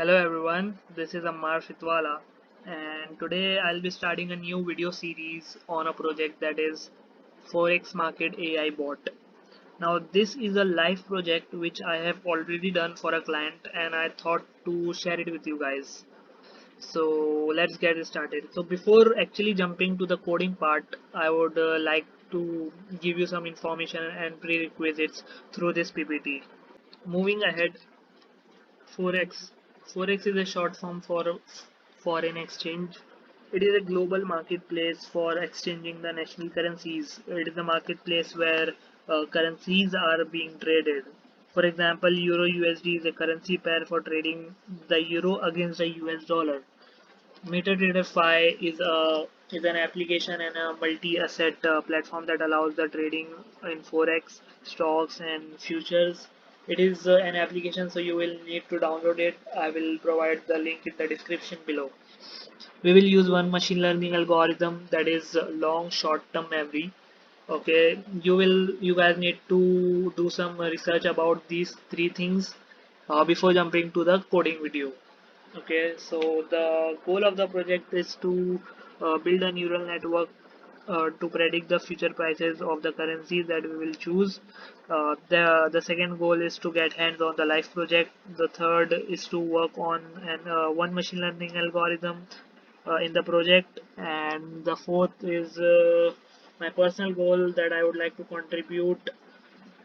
Hello everyone, this is Ammar Fitwala, and today I'll be starting a new video series on a project that is Forex Market AI Bot. Now this is a live project which I have already done for a client and I thought to share it with you guys. So let's get started. So before actually jumping to the coding part, I would like to give you some information and prerequisites through this PPT. Moving ahead, Forex. Forex is a short form for foreign exchange. It is a global marketplace for exchanging the national currencies. It is a marketplace where currencies are being traded. For example, Euro USD is a currency pair for trading the euro against the US dollar. MetaTrader 5 is an application and a multi-asset platform that allows the trading in forex, stocks, and futures. It is an application, so you will need to download it. I will provide the link in the description below. We will use one machine learning algorithm that is long short-term memory. Okay, you guys need to do some research about these three things before jumping to the coding video. Okay, so the goal of the project is to build a neural network to predict the future prices of the currencies that we will choose. The second goal is to get hands on the live project. The third is to work on an one machine learning algorithm in the project, and the fourth is my personal goal that I would like to contribute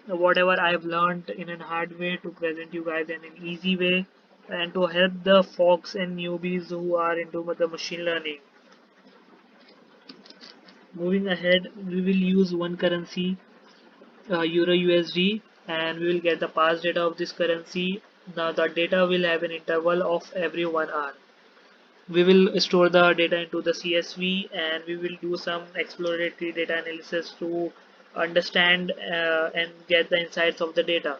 whatever I've learned in a hard way to present you guys in an easy way and to help the folks and newbies who are into the machine learning. Moving ahead, we will use one currency, Euro USD, and we will get the past data of this currency. Now the data will have an interval of every 1 hour. We will store the data into the CSV and we will do some exploratory data analysis to understand and get the insights of the data.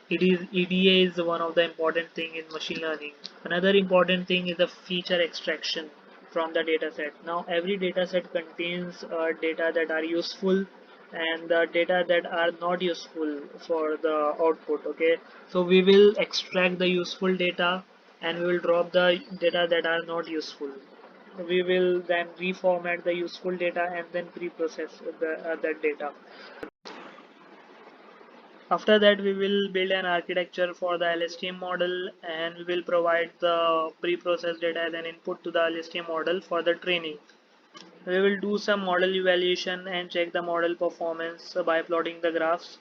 EDA is one of the important thing in machine learning. Another important thing is the feature extraction from the data set. Now every data set contains data that are useful and the data that are not useful for the output. Okay, so we will extract the useful data and we will drop the data that are not useful. We will then reformat the useful data and then pre-process that data. After that, we will build an architecture for the LSTM model and we will provide the pre-processed data as an input to the LSTM model for the training. We will do some model evaluation and check the model performance by plotting the graphs.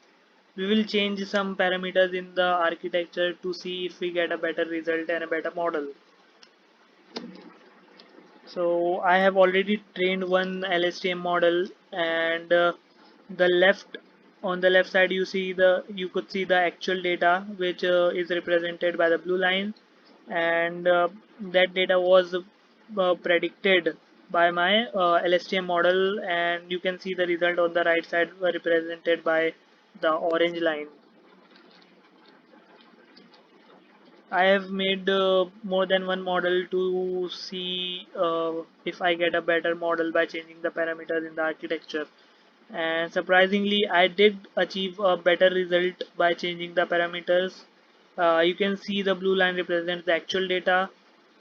We will change some parameters in the architecture to see if we get a better result and a better model. So I have already trained one LSTM model and the left on the left side you could see the actual data which is represented by the blue line, and that data was predicted by my LSTM model, and you can see the result on the right side represented by the orange line. I have made more than one model to see if I get a better model by changing the parameters in the architecture. And surprisingly, I did achieve a better result by changing the parameters. You can see the blue line represents the actual data,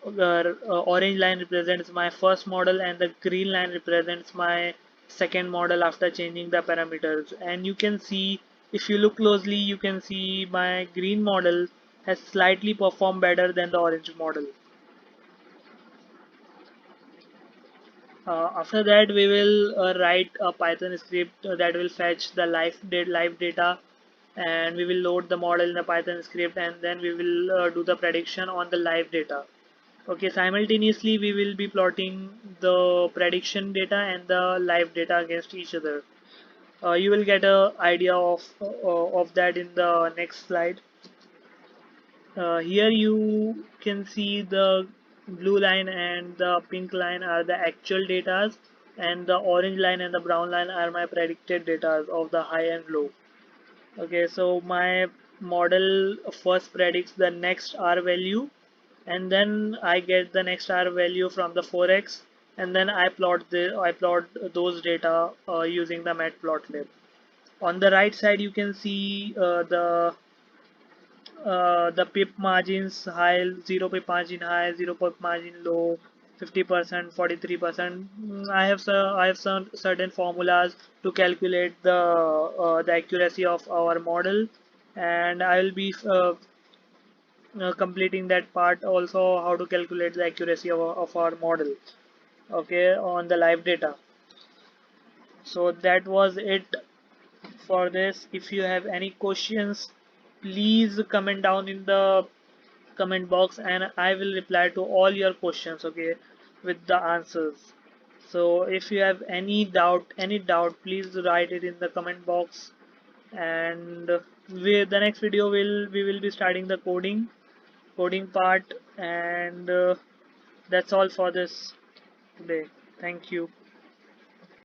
orange line represents my first model, and the green line represents my second model after changing the parameters. And you can see, if you look closely, you can see my green model has slightly performed better than the orange model. After that, we will write a Python script that will fetch the live data, and we will load the model in the Python script, and then we will do the prediction on the live data. Okay, simultaneously we will be plotting the prediction data and the live data against each other. You will get a idea of that in the next slide. Here you can see the blue line and the pink line are the actual data, and the orange line and the brown line are my predicted data of the high and low. Okay, so my model first predicts the next R value, and then I get the next R value from the Forex, and then I plot those data using the matplotlib. On the right side you can see the the pip margins high, 0 pip margin high, 0 pip margin low, 50%, 43%. I have some certain formulas to calculate the accuracy of our model, and I will be completing that part also, how to calculate the accuracy of our model, okay, on the live data. So that was it for this. If you have any questions, please comment down in the comment box and I will reply to all your questions, okay, with the answers. So if you have any doubt, please write it in the comment box. And the next video we will be starting the coding part. And that's all for this today. Thank you.